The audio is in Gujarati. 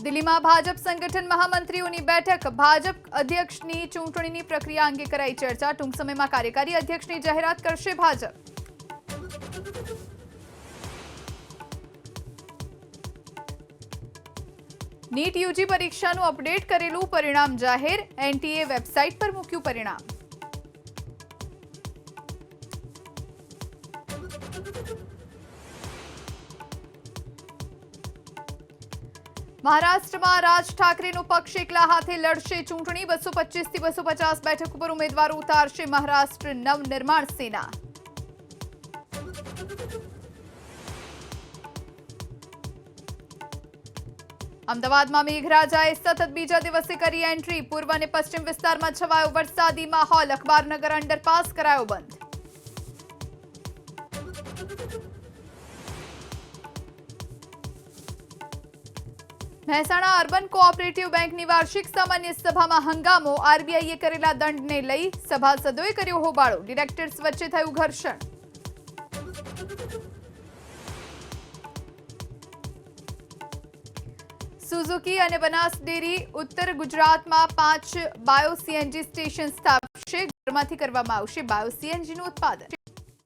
દિલ્હીમાં ભાજપ સંગઠન મહામંત્રીઓની બેઠક ભાજપ અધ્યક્ષની ચૂંટણીની પ્રક્રિયા અંગે કરાઈ ચર્ચા ટૂંક સમયમાં કાર્યકારી અધ્યક્ષની જાહેરાત કરશે ભાજપ નીટ યુજી પરીક્ષાનું અપડેટ કરેલું પરિણામ જાહેર એનટીએ વેબસાઇટ પર મૂક્યું પરિણામ મહારાષ્ટ્રમાં રાજ ઠાકરેનો પક્ષ એકલા હાથે લડશે ચૂંટણી 225 થી 250 બેઠક ઉપર ઉમેદવારો ઉતારશે મહારાષ્ટ્ર નવનિર્માણ સેના અમદાવાદમાં મેઘરાજાએ સતત બીજા દિવસે કરી એન્ટ્રી પૂર્વ અને પશ્ચિમ વિસ્તારમાં છવાયો વરસાદી માહોલ અખબારનગર અંડરપાસ કરાયો બંધ મહેસાણા અર્બન કોઓપરેટિવ બેંકની વાર્ષિક સામાન્ય સભામાં હંગામો આરબીઆઈએ કરેલા દંડને લઈ સભાસદોએ કર્યો હોબાળો ડિરેક્ટર્સ વચ્ચે થયું ઘર્ષણ સુઝુકી અને બનાસ ડેરી ઉત્તર ગુજરાતમાં 5 બાયો સીએનજી સ્ટેશન સ્થાપશે ઘરમાંથી કરવામાં આવશે બાયો સીએનજીનું ઉત્પાદન